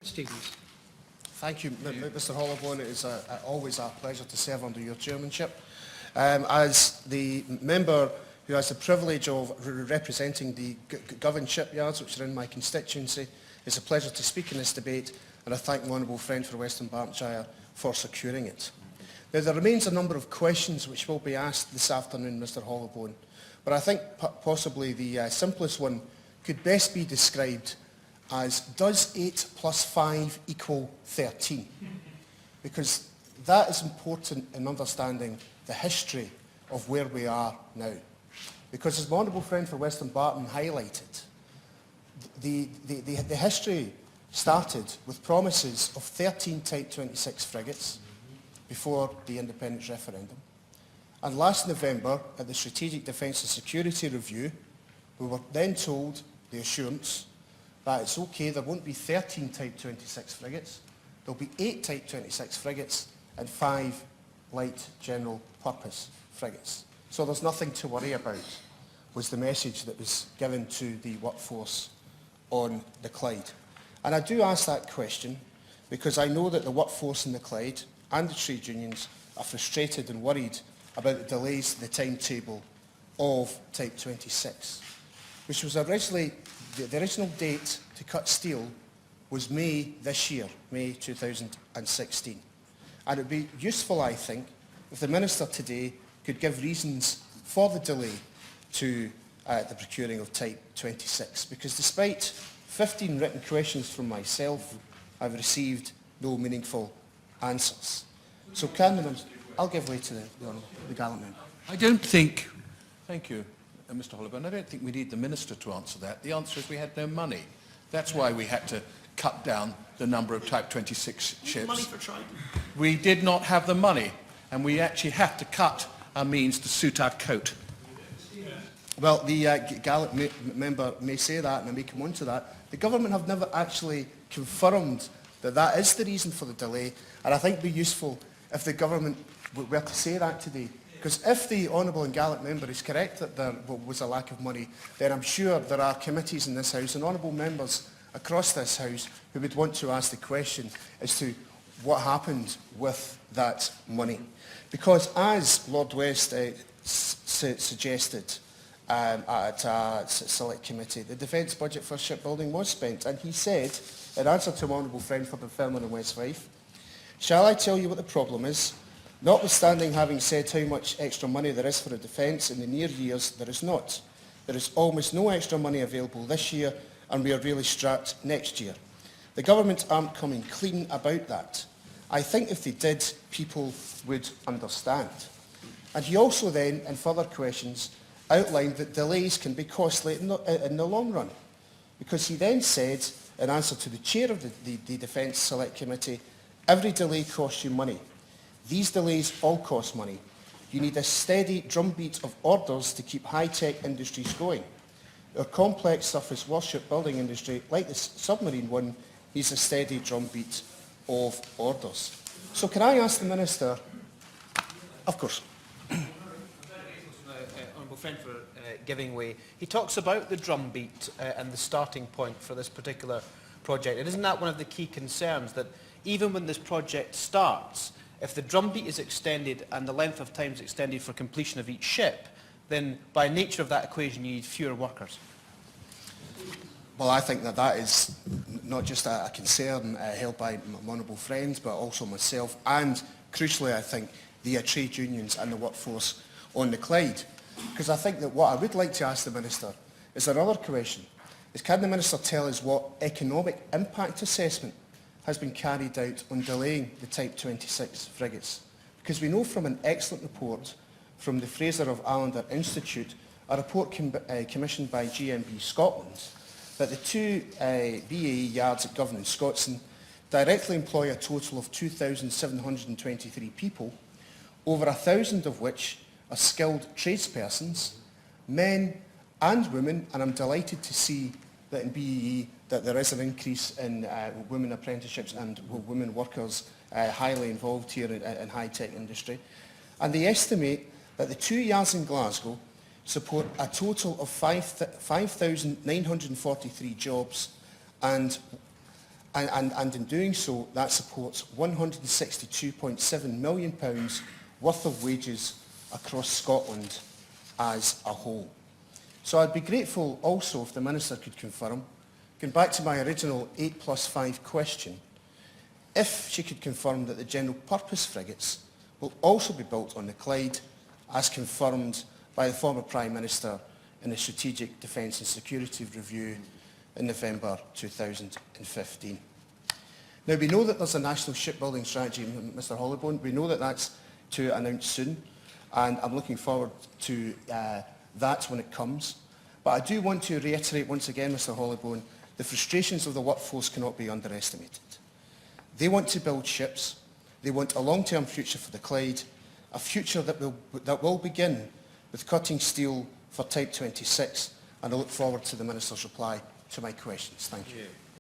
Stevens. Thank you, Mr. Holloway. It is always a pleasure to serve under your chairmanship. As the member who has the privilege of representing the Govan shipyards, which are in my constituency, it's a pleasure to speak in this debate, and I thank my honourable friend for Western Bartonshire for securing it. Now, there remains a number of questions which will be asked this afternoon, Mr. Holloway, but I think possibly the simplest one could best be described as, does 8 plus 5 equal 13? Because that is important in understanding the history of where we are now. Because as my honourable friend for Western Barton highlighted, the history started with promises of 13 Type 26 frigates before the independence referendum. And last November, at the Strategic Defence and Security Review, we were then told the assurance that it's okay, there won't be 13 Type 26 frigates, there'll be 8 Type 26 frigates and 5 light general purpose frigates. So there's nothing to worry about, was the message that was given to the workforce on the Clyde. And I do ask that question because I know that the workforce in the Clyde and the trade unions are frustrated and worried about the delays to the timetable of Type 26, which was originally, the original date to cut steel was May this year, May 2016. And it would be useful, I think, if the Minister today could give reasons for the delay to the procuring of Type 26, because despite 15 written questions from myself, I've received no meaningful answers. So can the Minister... I'll give way to the gallant member. I don't think... Thank you, Mr. Holloway. I don't think we need the Minister to answer that. The answer is we had no money. That's why we had to cut down the number of Type 26 ships. Money for Trident. We did not have the money, and we actually had to cut our means to suit our coat. Well, the gallant member may say that, and I may come on to that. The government have never actually confirmed that that is the reason for the delay, and I think it would be useful if the government were to say that today. Because if the honourable and gallant member is correct that there was a lack of money, then I'm sure there are committees in this House and honourable members across this House who would want to ask the question as to what happened with that money. Because as Lord West suggested at a select committee, the defence budget for shipbuilding was spent, and he said, in answer to my honourable friend for Dunfermline and West Fife, "Shall I tell you what the problem is? Notwithstanding having said how much extra money there is for the defence in the near years, there is not. There is almost no extra money available this year, and we are really strapped next year. The government aren't coming clean about that. I think if they did, people would understand." And he also then, in further questions, outlined that delays can be costly in the long run. Because he then said, in answer to the chair of the Defence Select Committee, "Every delay costs you money. These delays all cost money. You need a steady drumbeat of orders to keep high-tech industries going. Our complex surface warship building industry, like the submarine one, needs a steady drumbeat of orders." So can I ask the Minister... Of course. Honourable friend for giving way. He talks about the drumbeat and the starting point for this particular project. And isn't that one of the key concerns, that even when this project starts, if the drumbeat is extended and the length of time is extended for completion of each ship, then by nature of that equation you need fewer workers? Well, I think that that is not just a concern held by my honourable friends, but also myself, and crucially, I think, the trade unions and the workforce on the Clyde. Because I think that what I would like to ask the Minister is another question. Is, can the Minister tell us what economic impact assessment has been carried out on delaying the Type 26 frigates? Because we know from an excellent report from the Fraser of Allender Institute, a report commissioned by GMB Scotland, that the two BAE yards at Govan and Scotstoun directly employ a total of 2,723 people, over 1,000 of which are skilled tradespersons, men and women, and I'm delighted to see that in BAE that there is an increase in women apprenticeships and women workers highly involved here in high-tech industry. And they estimate that the two yards in Glasgow support a total of 5,943 jobs and And in doing so, that supports £162.7 million worth of wages across Scotland as a whole. So I'd be grateful also if the Minister could confirm, going back to my original 8+5 question, if she could confirm that the general purpose frigates will also be built on the Clyde, as confirmed by the former Prime Minister in the Strategic Defence and Security Review in November 2015. Now, we know that there's a national shipbuilding strategy, Mr Hollowborn. We know that that's to announce soon, and I'm looking forward to that when it comes. But I do want to reiterate once again, Mr Hollowborn, the frustrations of the workforce cannot be underestimated. They want to build ships. They want a long-term future for the Clyde, a future that will begin with cutting steel for Type 26, and I look forward to the Minister's reply to my questions. Thank you.